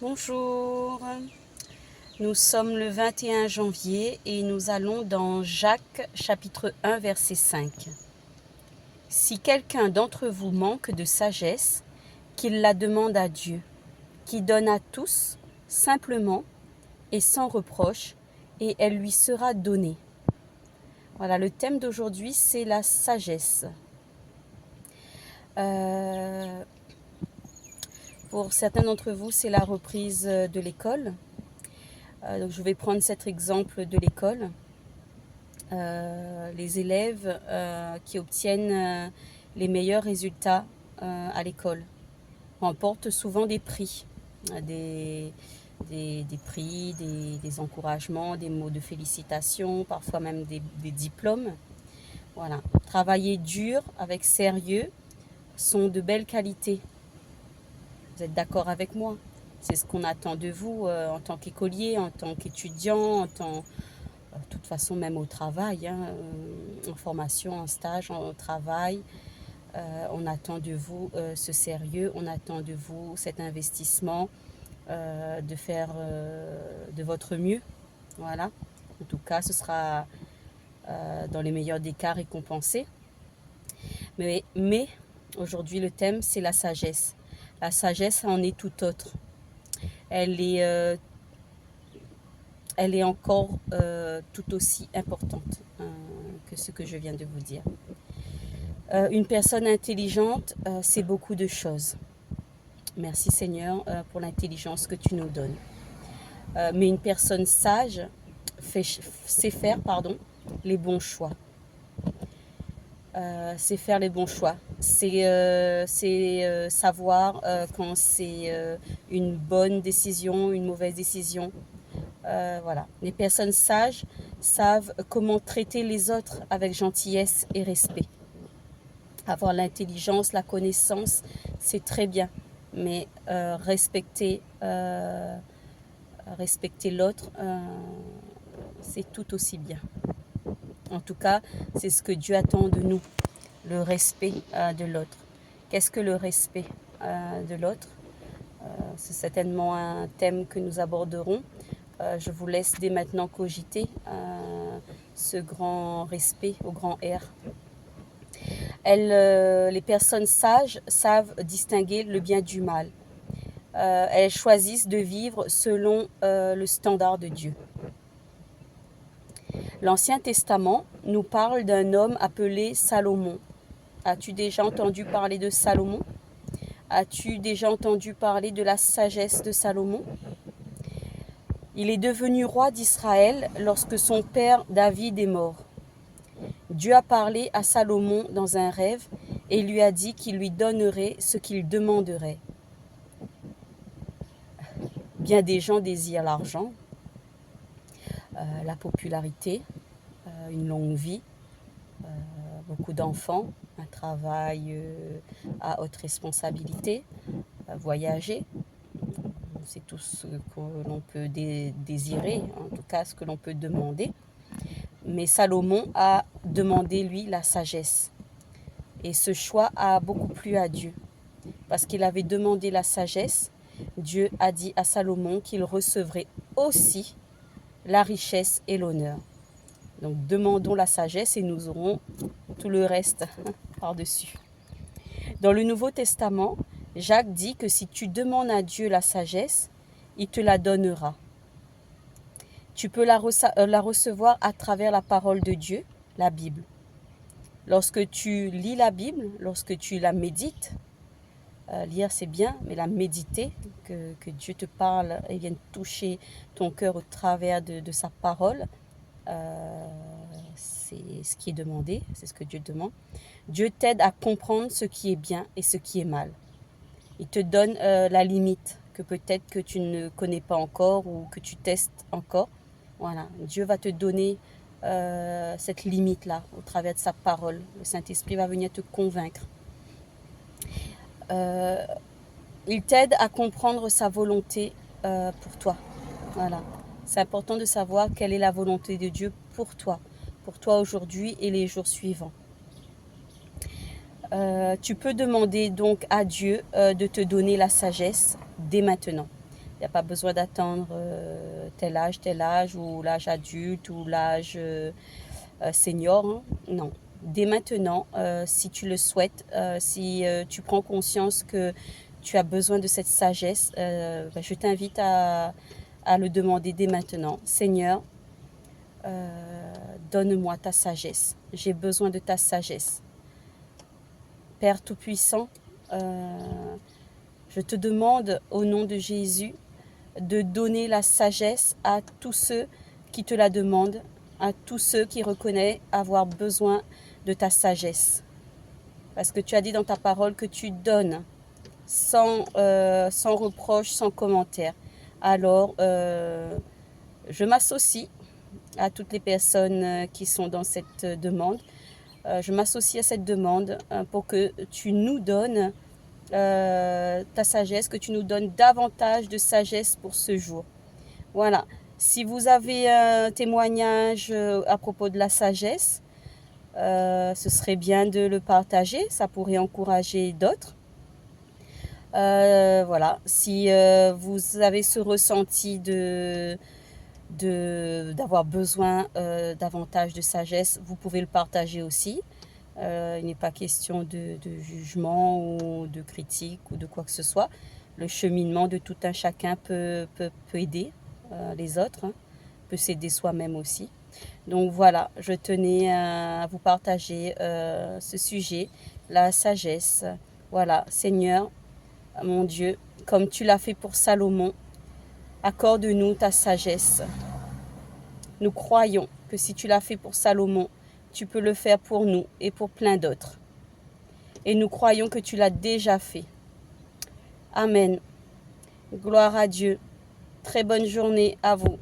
Bonjour, nous sommes le 21 janvier et nous allons dans Jacques chapitre 1 verset 5. Si quelqu'un d'entre vous manque de sagesse, qu'il la demande à Dieu, qui donne à tous simplement et sans reproche, et elle lui sera donnée. Voilà, le thème d'aujourd'hui c'est la sagesse. Pour certains d'entre vous, c'est la reprise de l'école. Donc je vais prendre cet exemple de l'école. Les élèves qui obtiennent les meilleurs résultats à l'école remportent souvent des prix, des prix, des encouragements, des mots de félicitations, parfois même des diplômes. Voilà. Travailler dur, avec sérieux, sont de belles qualités. Vous êtes d'accord avec moi? C'est ce qu'on attend de vous en tant qu'écolier, en tant qu'étudiant, de toute façon même au travail, en formation, en stage, au travail. On attend de vous ce sérieux, on attend de vous cet investissement, de faire de votre mieux. Voilà. En tout cas, ce sera dans les meilleurs des cas récompensé. Mais aujourd'hui, le thème, c'est la sagesse. La sagesse en est tout autre. Elle est encore tout aussi importante que ce que je viens de vous dire. Une personne intelligente, c'est beaucoup de choses. Merci Seigneur pour l'intelligence que tu nous donnes. Mais une personne sage sait faire les bons choix. C'est faire les bons choix. C'est savoir quand c'est une bonne décision, une mauvaise décision. Voilà. Les personnes sages savent comment traiter les autres avec gentillesse et respect. Avoir l'intelligence, la connaissance, c'est très bien, mais respecter l'autre, c'est tout aussi bien. En tout cas, c'est ce que Dieu attend de nous, le respect de l'autre. Qu'est-ce que le respect de l'autre? C'est certainement un thème que nous aborderons. Je vous laisse dès maintenant cogiter ce grand respect au grand R. Les personnes sages savent distinguer le bien du mal. Elles choisissent de vivre selon le standard de Dieu. L'Ancien Testament nous parle d'un homme appelé Salomon. As-tu déjà entendu parler de Salomon? As-tu déjà entendu parler de la sagesse de Salomon? Il est devenu roi d'Israël lorsque son père David est mort. Dieu a parlé à Salomon dans un rêve et lui a dit qu'il lui donnerait ce qu'il demanderait. Bien des gens désirent l'argent, la popularité, une longue vie, beaucoup d'enfants, un travail à haute responsabilité, voyager. C'est tout ce que l'on peut désirer, en tout cas ce que l'on peut demander. Mais Salomon a demandé, lui, la sagesse. Et ce choix a beaucoup plu à Dieu. Parce qu'il avait demandé la sagesse, Dieu a dit à Salomon qu'il recevrait aussi la richesse et l'honneur. Donc demandons la sagesse et nous aurons tout le reste par-dessus. Dans le Nouveau Testament, Jacques dit que si tu demandes à Dieu la sagesse, il te la donnera. Tu peux la recevoir à travers la parole de Dieu, la Bible. Lorsque tu lis la Bible, lorsque tu la médites, lire c'est bien, mais la méditer, que Dieu te parle et vienne toucher ton cœur au travers de sa parole, c'est ce qui est demandé, c'est ce que Dieu demande. Dieu t'aide à comprendre ce qui est bien et ce qui est mal. Il te donne la limite que peut-être que tu ne connais pas encore ou que tu testes encore. Voilà, Dieu va te donner cette limite-là au travers de sa parole. Le Saint-Esprit va venir te convaincre. Il t'aide à comprendre sa volonté pour toi. Voilà. C'est important de savoir quelle est la volonté de Dieu pour toi aujourd'hui et les jours suivants. Tu peux demander donc à Dieu de te donner la sagesse dès maintenant. Il n'y a pas besoin d'attendre tel âge, ou l'âge adulte, ou l'âge senior. Hein. Non. Dès maintenant, si tu le souhaites, si tu prends conscience que tu as besoin de cette sagesse, je t'invite à le demander dès maintenant. Seigneur, donne-moi ta sagesse. J'ai besoin de ta sagesse. Père Tout-Puissant, je te demande au nom de Jésus de donner la sagesse à tous ceux qui te la demandent, à tous ceux qui reconnaissent avoir besoin de ta sagesse. Parce que tu as dit dans ta parole que tu donnes sans reproche, sans commentaire. Alors, je m'associe à toutes les personnes qui sont dans cette demande. Je m'associe à cette demande pour que tu nous donnes ta sagesse, que tu nous donnes davantage de sagesse pour ce jour. Voilà. Si vous avez un témoignage à propos de la sagesse, ce serait bien de le partager. Ça pourrait encourager d'autres. Voilà. Si vous avez ce ressenti d'avoir besoin davantage de sagesse, vous pouvez le partager aussi. Il n'est pas question de jugement ou de critique ou de quoi que ce soit. Le cheminement de tout un chacun peut aider les autres, hein, peut s'aider soi-même aussi. Donc voilà, je tenais à vous partager ce sujet, la sagesse. Voilà, Seigneur, mon Dieu, comme tu l'as fait pour Salomon, accorde-nous ta sagesse. Nous croyons que si tu l'as fait pour Salomon, tu peux le faire pour nous et pour plein d'autres. Et nous croyons que tu l'as déjà fait. Amen. Gloire à Dieu. Très bonne journée à vous.